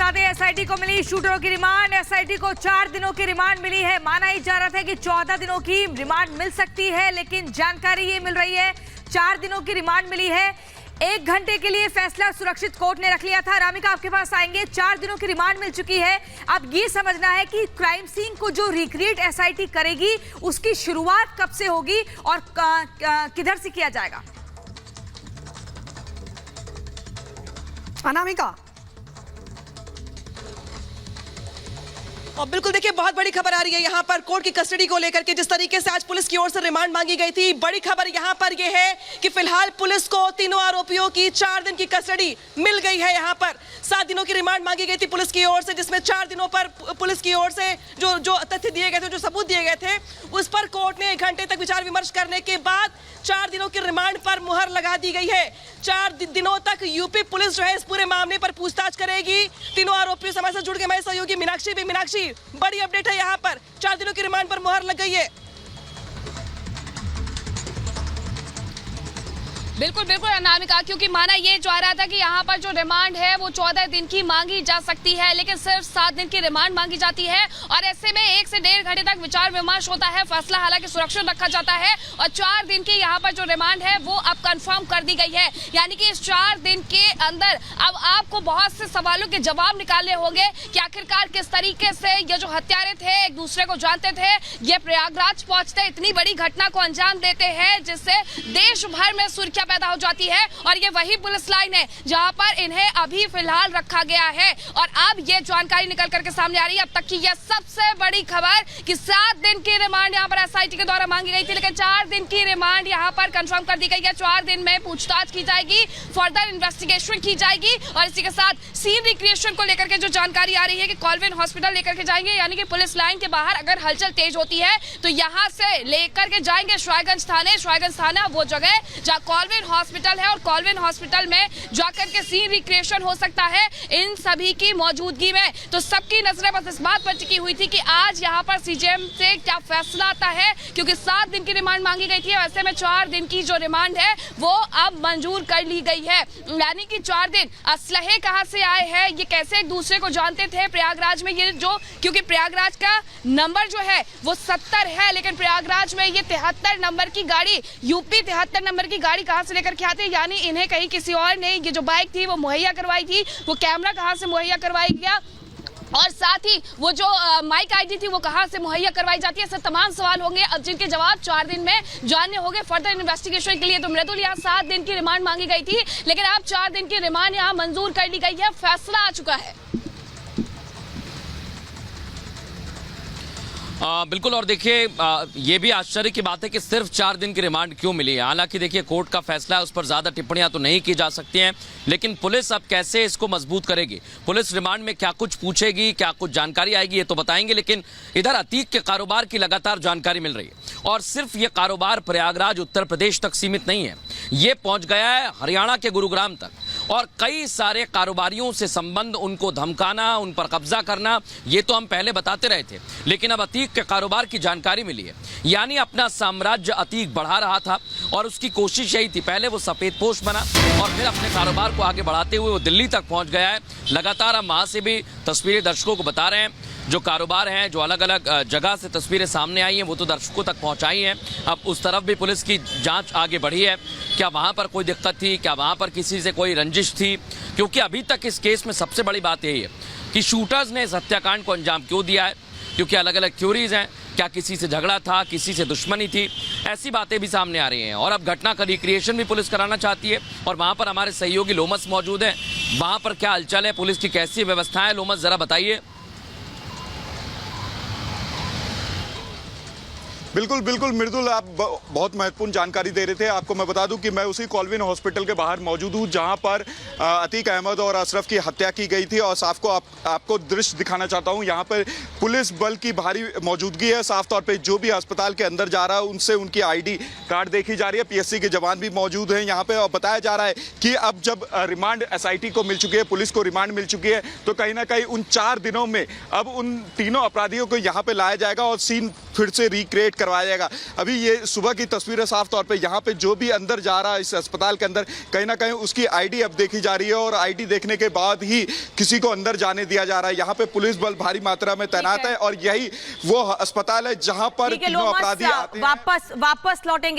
बता दें, एसआईटी को मिली शूटरों की रिमांड। एसआईटी को 4 दिनों की रिमांड मिली है। माना ही जा रहा था कि 14 दिनों की रिमांड मिल सकती है, लेकिन जानकारी ये मिल रही है 4 दिनों की रिमांड मिली है। 1 घंटे के लिए फैसला सुरक्षित कोर्ट ने रख लिया था। रामिका आपके पास आएंगे। 4 दिनों की रिमांड मिल चुकी है। अब ये समझना है कि क्राइम सीन को जो रिक्रिएट एसआईटी करेगी उसकी शुरुआत कब से होगी और किधर से किया जाएगा। अनामिका। और बिल्कुल देखिए, बहुत बड़ी खबर आ रही है यहाँ पर कोर्ट की कस्टडी को लेकर के। जिस तरीके से आज पुलिस की ओर से रिमांड मांगी गई थी, बड़ी खबर यहाँ पर यह है कि फिलहाल पुलिस को तीनों आरोपियों की 4 दिन की कस्टडी मिल गई है। यहाँ पर 7 दिनों की रिमांड मांगी गई थी पुलिस की ओर से, जिसमें 4 दिनों पर पुलिस की ओर से जो तथ्य दिए गए थे, जो सबूत दिए गए थे, उस पर कोर्ट ने 1 घंटे तक विचार विमर्श करने के बाद 4 दिनों की रिमांड पर मुहर लगा दी गई है। 4 दिनों तक यूपी पुलिस जो है इस पूरे मामले पर पूछताछ करेगी। तीनों आरोपियों से हमारे साथ जुड़ के हमारे सहयोगी मीनाक्षी, बड़ी अपडेट है यहाँ पर। 4 दिनों की रिमांड पर मुहर लग गई है। बिल्कुल बिल्कुल अनामिका, क्योंकि माना ये जा रहा था कि यहाँ पर जो रिमांड है वो 14 दिन की मांगी जा सकती है, लेकिन सिर्फ 7 दिन की रिमांड मांगी जाती है। और ऐसे में 1 से 1.5 घंटे तक विचार विमर्श होता है। फैसला हालांकि सुरक्षित रखा जाता है और 4 दिन की यहाँ पर जो रिमांड है वो अब कंफर्म कर दी गई है। यानी कि इस 4 दिन के अंदर अब आपको बहुत से सवालों के जवाब निकालने होंगे कि आखिरकार किस तरीके से ये जो हत्यारे थे एक दूसरे को जानते थे, ये प्रयागराज पहुंचते इतनी बड़ी घटना को अंजाम देते हैं जिससे देश भर में सुर्खियां पैदा हो जाती है। और ये वही पुलिस लाइन है जहां पर इन्हें अभी फिलहाल रखा गया है। और अब ये जानकारी निकल करके सामने आ रही है, अब तक की यह सबसे बड़ी खबर कि 7 दिन की रिमांड यहां पर एसआईटी के द्वारा मांगी गई थी, लेकिन 4 दिन की रिमांड यहां पर कंफर्म कर दी गई है। 4 दिन में पूछताछ की जाएगी, फर्दर इन्वेस्टिगेशन की जाएगी। और इसी के साथ सीन रिक्रिएशन को लेकर के जो जानकारी आ रही है कि कॉल्विन हॉस्पिटल लेकर के जाएंगे, यानी कि पुलिस लाइन के बाहर अगर हलचल तेज होती है तो यहां से लेकर के जाएंगे श्रायगंज थाना, वो जगह जहां कॉल्विन हॉस्पिटल है। और कॉल्विन हॉस्पिटल में जाकर के सीन रिक्रिएशन हो सकता है इन सभी की मौजूदगी में। तो सबकी नजरें बस इस बात पर टिकी हुई थी कि आज यहां पर सीजेएम से क्या फैसला आता है, क्योंकि 7 दिन की रिमांड मांगी गई थी। ऐसे में 4 दिन की जो रिमांड है वो अब मंजूर कर ली गई है। यानी कि 4 दिन असलहे कहां से आए हैं, ये कैसे एक दूसरे को जानते थे प्रयागराज में, ये जो क्योंकि प्रयागराज का नंबर जो है वो 70 है, लेकिन प्रयागराज में ये 73 नंबर की गाड़ी, यूपी 73 नंबर की गाड़ी कहां से लेकर के आते, यानी इन्हें कहीं किसी और ने ये जो बाइक थी वो मुहैया करवाई थी, वो कैमरा कहां से मुहैया करवाया गया, और साथ ही वो जो माइक आईडी थी वो कहां से मुहैया करवाई जाती है। ऐसे तमाम सवाल होंगे अब जिनके जवाब 4 दिन में जानने होंगे फर्दर इन्वेस्टिगेशन के लिए। तो मृदुल, यहाँ 7 दिन की रिमांड मांगी गई थी, लेकिन अब 4 दिन की रिमांड यहाँ मंजूर कर ली गई है, फैसला आ चुका है। बिल्कुल। और देखिए, ये भी आश्चर्य की बात है कि सिर्फ 4 दिन की रिमांड क्यों मिली है। हालांकि देखिए, कोर्ट का फैसला है, उस पर ज़्यादा टिप्पणियां तो नहीं की जा सकती हैं, लेकिन पुलिस अब कैसे इसको मजबूत करेगी, पुलिस रिमांड में क्या कुछ पूछेगी, क्या कुछ जानकारी आएगी, ये तो बताएंगे। लेकिन इधर अतीक के कारोबार की लगातार जानकारी मिल रही है, और सिर्फ ये कारोबार प्रयागराज उत्तर प्रदेश तक सीमित नहीं है, ये पहुंच गया है हरियाणा के गुरुग्राम तक। और कई सारे कारोबारियों से संबंध, उनको धमकाना, उन पर कब्जा करना, ये तो हम पहले बताते रहे थे, लेकिन अब अतीक के कारोबार की जानकारी मिली है। यानी अपना साम्राज्य अतीक बढ़ा रहा था और उसकी कोशिश यही थी, पहले वो सफेदपोश बना और फिर अपने कारोबार को आगे बढ़ाते हुए वो दिल्ली तक पहुंच गया है। लगातार हम वहां से भी तस्वीरें दर्शकों को बता रहे हैं, जो कारोबार हैं, जो अलग अलग जगह से तस्वीरें सामने आई हैं, वो तो दर्शकों तक पहुंचाई हैं। अब उस तरफ भी पुलिस की जांच आगे बढ़ी है, क्या वहां पर कोई दिक्कत थी, क्या वहां पर किसी से कोई रंजिश थी, क्योंकि अभी तक इस केस में सबसे बड़ी बात यही है कि शूटर्स ने इस हत्याकांड को अंजाम क्यों दिया है, क्योंकि अलग अलग थ्योरीज हैं, क्या किसी से झगड़ा था, किसी से दुश्मनी थी, ऐसी बातें भी सामने आ रही हैं। और अब घटना का रिक्रिएशन भी पुलिस कराना चाहती है, और वहां पर हमारे सहयोगी लोमस मौजूद हैं। वहां पर क्या हलचल है, पुलिस की कैसी व्यवस्था है, लोमस जरा बताइए। बिल्कुल बिल्कुल मृदुल, आप बहुत महत्वपूर्ण जानकारी दे रहे थे। आपको मैं बता दूं कि मैं उसी कॉल्विन हॉस्पिटल के बाहर मौजूद हूं जहां पर अतीक अहमद और अशरफ की हत्या की गई थी, और साफ को आपको दृश्य दिखाना चाहता हूं। यहां पर पुलिस बल की भारी मौजूदगी है। साफ तौर पे जो भी अस्पताल के अंदर जा रहा है उनसे उनकी आईडी कार्ड देखी जा रही है। पीएससी के जवान भी मौजूद हैं यहाँ पे और बताया जा रहा है कि अब जब रिमांड एसआईटी को मिल चुकी है, पुलिस को रिमांड मिल चुकी है, तो कहीं ना कहीं उन 4 दिनों में अब उन तीनों अपराधियों को यहाँ पे लाया जाएगा और सीन फिर से रिक्रिएट करवाया जाएगा। अभी ये सुबह की तस्वीर है। साफ तौर पे यहाँ पे जो भी अंदर जा रहा है इस अस्पताल के अंदर, कहीं ना कहीं उसकी आईडी अब देखी जा रही है और आईडी देखने के बाद ही किसी को अंदर जाने दिया जा रहा है। यहाँ पे पुलिस बल भारी मात्रा में तैनात है और यही वो अस्पताल है जहाँ पर तीनों अपराधी आते हैं। वापस लौटेंगे।